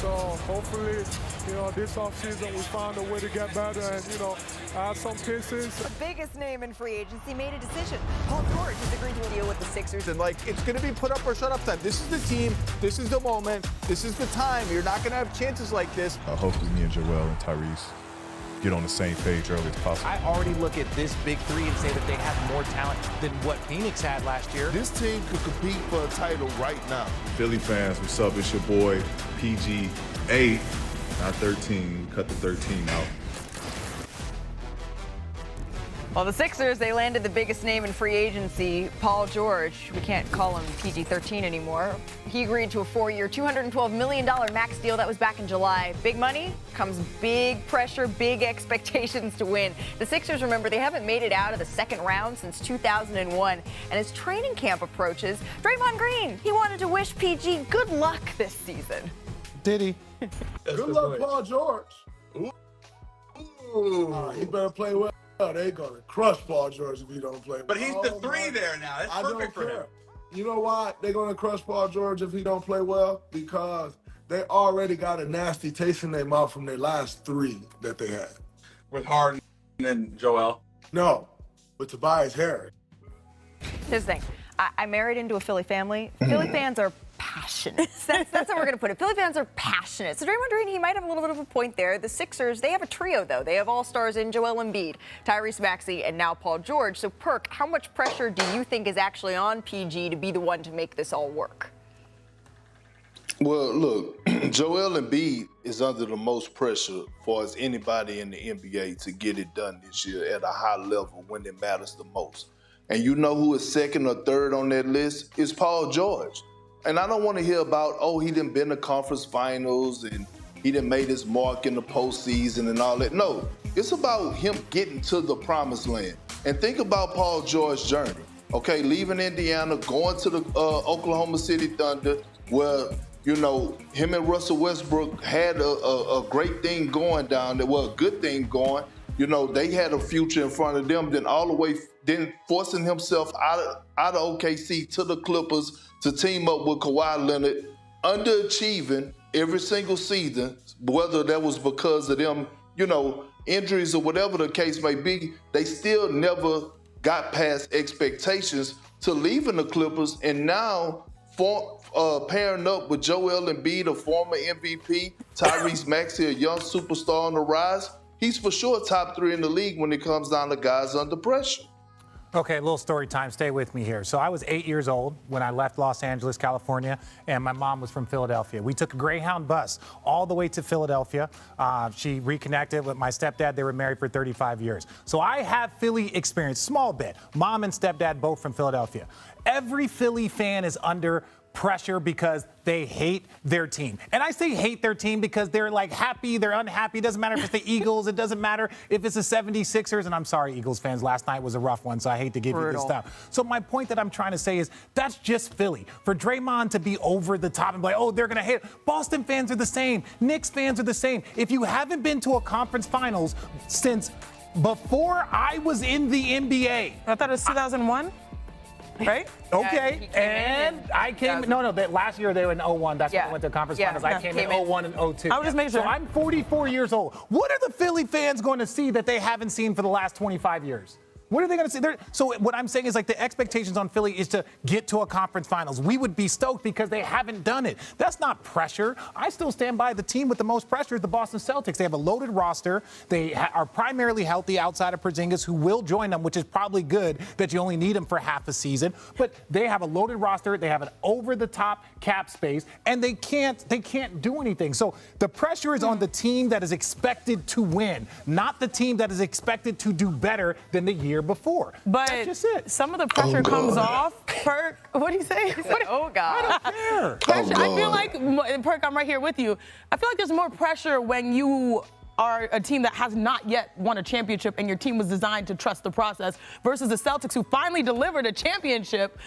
So hopefully, this offseason we find a way to get better and, add some pieces. The biggest name in free agency made a decision. Paul George has agreed to a deal with the Sixers. And, it's going to be put up or shut up time. This is the team. This is the moment. This is the time. You're not going to have chances like this. Hopefully me and Joel and Tyrese get on the same page early as possible. I already look at this big three and say that they have more talent than what Phoenix had last year. This team could compete for a title right now. Philly fans, what's up? It's your boy, PG8, not 13. Cut the 13 out. Well, the Sixers, they landed the biggest name in free agency, Paul George. We can't call him PG-13 anymore. He agreed to a 4-year, $212 million max deal. That was back in July. Big money comes big pressure, big expectations to win. The Sixers, remember, they haven't made it out of the second round since 2001. And as training camp approaches, Draymond Green, he wanted to wish PG good luck this season. Did he? Good luck, Paul George. Ooh. He better play well. They're going to crush Paul George if he don't play well. But he's the three there now. That's perfect for him. You know why they're going to crush Paul George if he don't play well? Because they already got a nasty taste in their mouth from their last three that they had. With Harden and Joel. No, with Tobias Harris. Here's the thing. I married into a Philly family. Philly fans are passionate. That's how we're going to put it. Philly fans are passionate. So Draymond Green, he might have a little bit of a point there. The Sixers, they have a trio, though. They have all-stars in Joel Embiid, Tyrese Maxey, and now Paul George. So, Perk, how much pressure do you think is actually on PG to be the one to make this all work? Well, look, Joel Embiid is under the most pressure for as anybody in the NBA to get it done this year at a high level when it matters the most. And you know who is second or third on that list? Is Paul George. And I don't want to hear about, he done been to conference finals and he done made his mark in the postseason and all that. No, it's about him getting to the promised land. And think about Paul George's journey. Okay, leaving Indiana, going to the Oklahoma City Thunder, where, him and Russell Westbrook had a great thing going down there, well, a good thing going. They had a future in front of them, then forcing himself out of OKC to the Clippers to team up with Kawhi Leonard, underachieving every single season, whether that was because of them, injuries or whatever the case may be, they still never got past expectations to leaving the Clippers, and now pairing up with Joel Embiid, a former MVP, Tyrese Maxey, a young superstar on the rise. He's for sure top 3 in the league when it comes down to guys under pressure. Okay, a little story time. Stay with me here. So I was 8 years old when I left Los Angeles, California, and my mom was from Philadelphia. We took a Greyhound bus all the way to Philadelphia. She reconnected with my stepdad. They were married for 35 years. So I have Philly experience, small bit. Mom and stepdad both from Philadelphia. Every Philly fan is under pressure because they hate their team. And I say hate their team because they're happy, they're unhappy. It doesn't matter if it's the Eagles, it doesn't matter if it's the 76ers. And I'm sorry, Eagles fans, last night was a rough one, so I hate to give you this stuff. So my point that I'm trying to say is that's just Philly. For Draymond to be over the top and be like, they're going to hate. Boston fans are the same. Knicks fans are the same. If you haven't been to a conference finals since before I was in the NBA. I thought it was 2001. Right? Okay, I came. Last year they were in 01. That's when I went to conference finals. I came in 01 and 02. I was just making sure. So I'm 44 years old. What are the Philly fans going to see that they haven't seen for the last 25 years? What are they going to see? So what I'm saying is the expectations on Philly is to get to a conference finals. We would be stoked because they haven't done it. That's not pressure. I still stand by the team with the most pressure is the Boston Celtics. They have a loaded roster. They are primarily healthy outside of Porzingis, who will join them, which is probably good that you only need him for half a season. But they have a loaded roster. They have an over-the-top cap space, and they can't do anything. So the pressure is on the team that is expected to win, not the team that is expected to do better than the year before. But that's just it. Some of the pressure comes off. Perk, what do you say? Oh, God. I don't care. Pressure, I feel like, Perk, I'm right here with you. I feel like there's more pressure when you are a team that has not yet won a championship and your team was designed to trust the process versus the Celtics, who finally delivered a championship.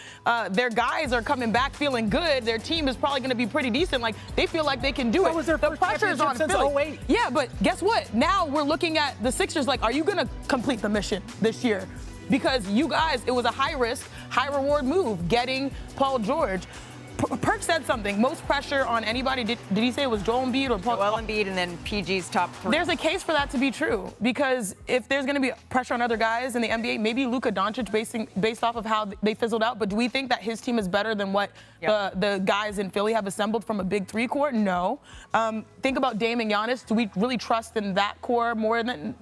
Their guys are coming back feeling good. Their team is probably going to be pretty decent. They feel like they can do it. Was their the first pressure is on since Philly. 08. Yeah, but guess what? Now we're looking at the Sixers are you going to complete the mission this year? Because you guys, it was a high-risk, high-reward move getting Paul George. Perk said something. Most pressure on anybody. Did he say it was Joel Embiid or Paul? Joel Embiid and then PG's top 3. There's a case for that to be true because if there's going to be pressure on other guys in the NBA, maybe Luka Doncic based off of how they fizzled out. But do we think that his team is better than what the guys in Philly have assembled from a big 3 core? No. Think about Dame and Giannis. Do we really trust in that core more than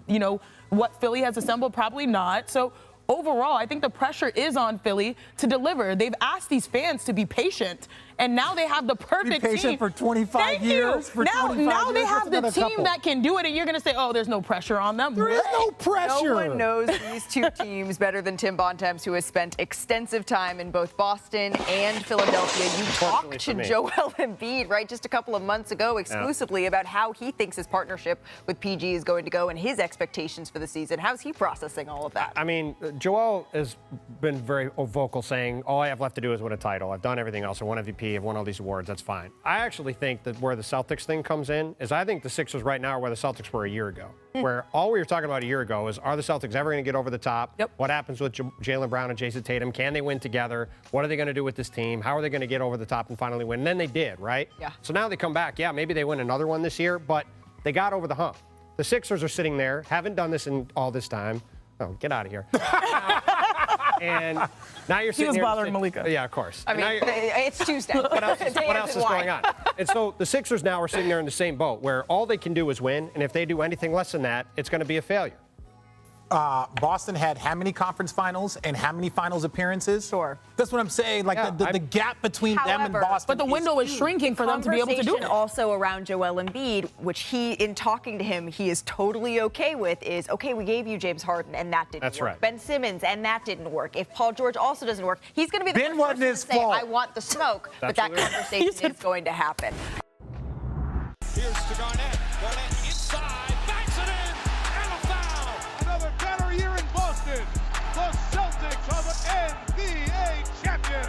what Philly has assembled? Probably not. So overall, I think the pressure is on Philly to deliver. They've asked these fans to be patient, and now they have the perfect be patient team. for 25 years. For now 25 now they years, have the team that can do it, and you're going to say, oh, there's no pressure on them. There is no pressure. No one knows these two teams better than Tim Bontemps, who has spent extensive time in both Boston and Philadelphia. You talked to Joel Embiid, right, just a couple of months ago exclusively about how he thinks his partnership with PG is going to go and his expectations for the season. How's he processing all of that? I mean, Joel has been very vocal saying, all I have left to do is win a title. I've done everything else. I won MVP. I've won all these awards. That's fine. I actually think that where the Celtics thing comes in is I think the Sixers right now are where the Celtics were a year ago, where all we were talking about a year ago is, are the Celtics ever going to get over the top? Yep. What happens with Jaylen Brown and Jason Tatum? Can they win together? What are they going to do with this team? How are they going to get over the top and finally win? And then they did, right? Yeah. So now they come back. Yeah, maybe they win another one this year, but they got over the hump. The Sixers are sitting there, haven't done this in all this time. Oh, get out of here. And now you're sitting He was here bothering Malika. Yeah, of course. I mean, it's Tuesday. What else is going on? And so the Sixers now are sitting there in the same boat where all they can do is win, and if they do anything less than that, it's going to be a failure. Boston had how many conference finals and how many finals appearances? Sure. That's what I'm saying. Like the gap between them and Boston. But the window is shrinking for them to be able to do it. Also around Joel Embiid, which he, in talking to him, he is totally okay with, is, okay, we gave you James Harden, and that didn't work. Right. Ben Simmons, and that didn't work. If Paul George also doesn't work, he's going to be the first person to say, I want the smoke. But that conversation is going to happen. Here's to Garnett. Garnett inside, backs it in, and a foul. Another better year in Boston. The Celtics are the NBA champions.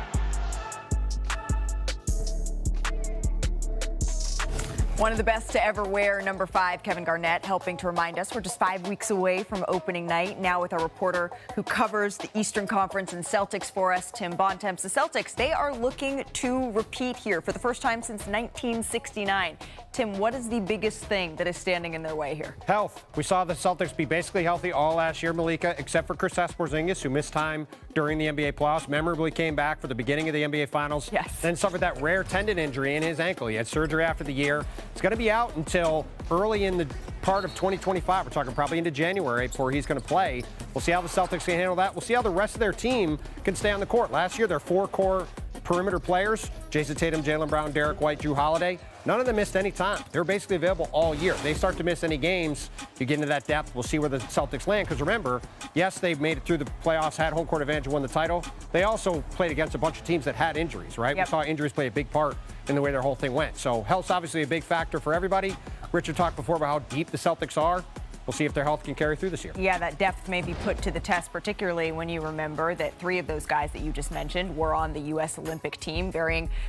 One of the best to ever wear, number 5, Kevin Garnett, helping to remind us we're just 5 weeks away from opening night. Now with our reporter who covers the Eastern Conference and Celtics for us, Tim Bontemps. The Celtics, they are looking to repeat here for the first time since 1969. Tim, what is the biggest thing that is standing in their way here? Health. We saw the Celtics be basically healthy all last year, Malika, except for Kristaps Porzingis, who missed time during the NBA playoffs, memorably came back for the beginning of the NBA Finals, then suffered that rare tendon injury in his ankle. He had surgery after the year. It's going to be out until early in the part of 2025. We're talking probably into January before he's going to play. We'll see how the Celtics can handle that. We'll see how the rest of their team can stay on the court. Last year, their 4 core perimeter players, Jason Tatum, Jaylen Brown, Derek White, Jrue Holiday, none of them missed any time. They were basically available all year. They start to miss any games, you get into that depth, we'll see where the Celtics land. Because remember, yes, they've made it through the playoffs, had home court advantage, won the title. They also played against a bunch of teams that had injuries, right? We saw injuries play a big part in the way their whole thing went. So health's obviously a big factor for everybody. Richard talked before about how deep the Celtics are. We'll see if their health can carry through this year. Yeah, that depth may be put to the test, particularly when you remember that 3 of those guys that you just mentioned were on the U.S. Olympic team,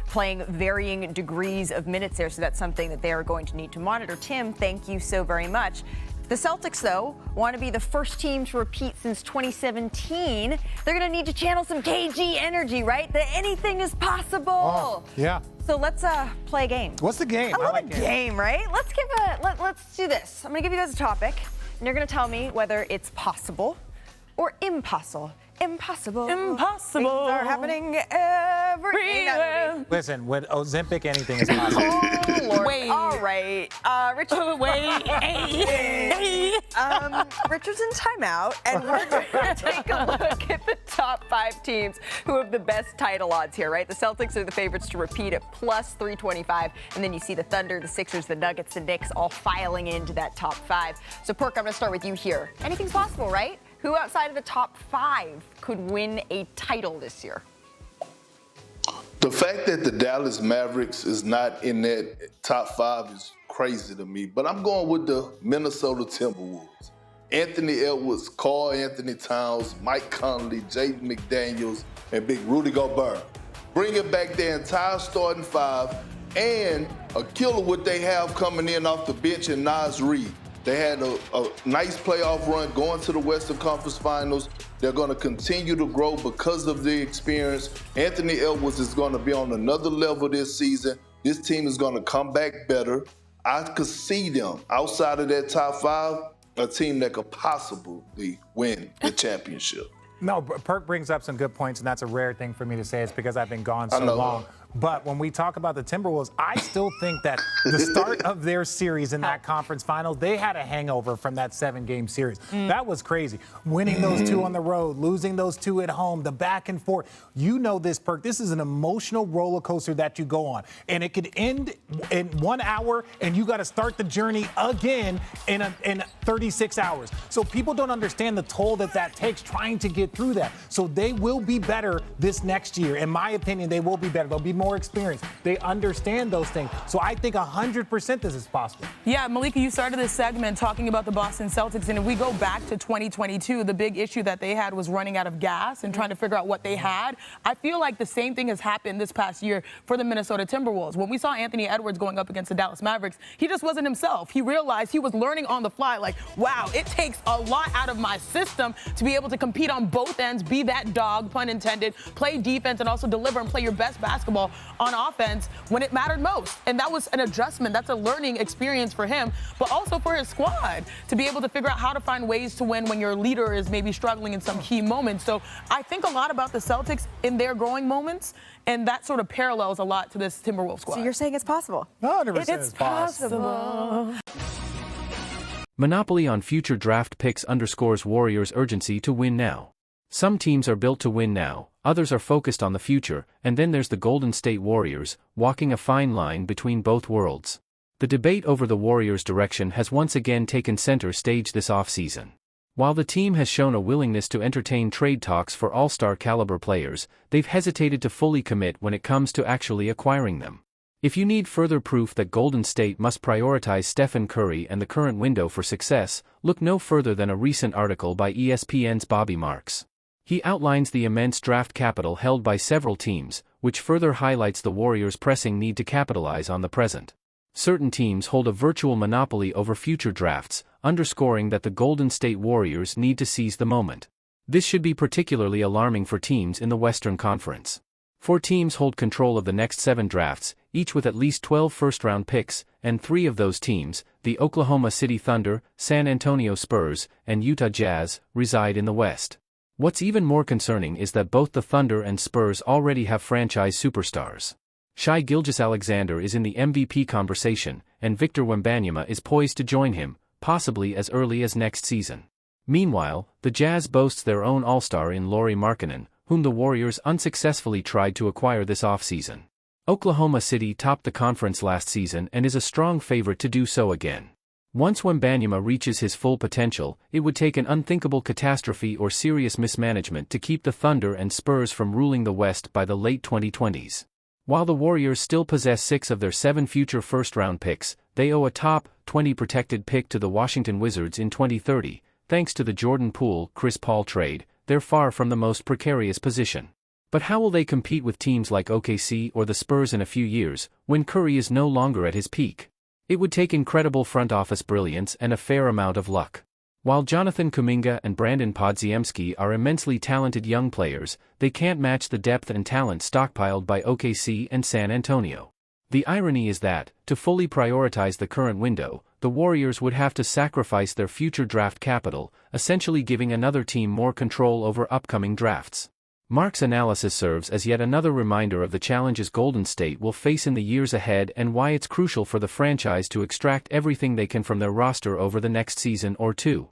playing varying degrees of minutes there. So that's something that they are going to need to monitor. Tim, thank you so very much. The Celtics, though, want to be the first team to repeat since 2017. They're going to need to channel some KG energy, right? That anything is possible. Oh, yeah. So let's play a game. What's the game? I love a game, right? Let's do this. I'm going to give you guys a topic, and you're going to tell me whether it's possible or impossible. Impossible. Impossible. Things are happening everywhere. Listen, with Ozempic, anything is possible. Oh, Lord. Wait. All right. Richard. Richard's in timeout, and we're going to take a look at the top 5 teams who have the best title odds here, right? The Celtics are the favorites to repeat at plus 325, and then you see the Thunder, the Sixers, the Nuggets, the Knicks all filing into that top 5. So, Perk, I'm going to start with you here. Anything's possible, right? Who outside of the top 5 could win a title this year? The fact that the Dallas Mavericks is not in that top 5 is crazy to me, but I'm going with the Minnesota Timberwolves. Anthony Edwards, Karl Anthony Towns, Mike Conley, Jaden McDaniels, and Big Rudy Gobert. Bringing back their entire starting 5 and a killer what they have coming in off the bench in Naz Reid. They had a nice playoff run going to the Western Conference Finals. They're going to continue to grow because of the experience. Anthony Edwards is going to be on another level this season. This team is going to come back better. I could see them outside of that top 5, a team that could possibly win the championship. No, Perk brings up some good points, and that's a rare thing for me to say. It's because I've been gone so long. But when we talk about the Timberwolves, I still think that the start of their series in that conference finals, they had a hangover from that 7-game series. That was crazy. Winning those 2 on the road, losing those 2 at home, the back and forth. You know this, Perk. This is an emotional roller coaster that you go on. And it could end in 1 hour, and you got to start the journey again in 36 hours. So people don't understand the toll that takes trying to get through that. So they will be better this next year. In my opinion, they will be better. They'll be more experienced. They understand those things. So I think 100% this is possible. Yeah, Malika, you started this segment talking about the Boston Celtics, and if we go back to 2022, the big issue that they had was running out of gas and trying to figure out what they had. I feel like the same thing has happened this past year for the Minnesota Timberwolves. When we saw Anthony Edwards going up against the Dallas Mavericks, he just wasn't himself. He realized he was learning on the fly, like, wow, it takes a lot out of my system to be able to compete on both ends, be that dog, pun intended, play defense, and also deliver and play your best basketball on offense when it mattered most. And that was an adjustment. That's a learning experience for him, but also for his squad to be able to figure out how to find ways to win when your leader is maybe struggling in some key moments. So I think a lot about the Celtics in their growing moments, and that sort of parallels a lot to this Timberwolves squad. So you're saying it's possible? 100% it's possible. Monopoly on future draft picks underscores Warriors' urgency to win now. Some teams are built to win now, others are focused on the future, and then there's the Golden State Warriors, walking a fine line between both worlds. The debate over the Warriors' direction has once again taken center stage this offseason. While the team has shown a willingness to entertain trade talks for all-star caliber players, they've hesitated to fully commit when it comes to actually acquiring them. If you need further proof that Golden State must prioritize Stephen Curry and the current window for success, look no further than a recent article by ESPN's Bobby Marks. He outlines the immense draft capital held by several teams, which further highlights the Warriors' pressing need to capitalize on the present. Certain teams hold a virtual monopoly over future drafts, underscoring that the Golden State Warriors need to seize the moment. This should be particularly alarming for teams in the Western Conference. 4 teams hold control of the next 7 drafts, each with at least 12 first-round picks, and 3 of those teams, the Oklahoma City Thunder, San Antonio Spurs, and Utah Jazz, reside in the West. What's even more concerning is that both the Thunder and Spurs already have franchise superstars. Shai Gilgeous-Alexander is in the MVP conversation, and Victor Wembanyama is poised to join him, possibly as early as next season. Meanwhile, the Jazz boasts their own all-star in Lauri Markkanen, whom the Warriors unsuccessfully tried to acquire this offseason. Oklahoma City topped the conference last season and is a strong favorite to do so again. Once Wembanyama reaches his full potential, it would take an unthinkable catastrophe or serious mismanagement to keep the Thunder and Spurs from ruling the West by the late 2020s. While the Warriors still possess 6 of their 7 future first-round picks, they owe a top 20 protected pick to the Washington Wizards in 2030, thanks to the Jordan Poole-Chris Paul trade. They're far from the most precarious position. But how will they compete with teams like OKC or the Spurs in a few years, when Curry is no longer at his peak? It would take incredible front office brilliance and a fair amount of luck. While Jonathan Kuminga and Brandon Podziemski are immensely talented young players, they can't match the depth and talent stockpiled by OKC and San Antonio. The irony is that, to fully prioritize the current window, the Warriors would have to sacrifice their future draft capital, essentially giving another team more control over upcoming drafts. Mark's analysis serves as yet another reminder of the challenges Golden State will face in the years ahead and why it's crucial for the franchise to extract everything they can from their roster over the next season or 2.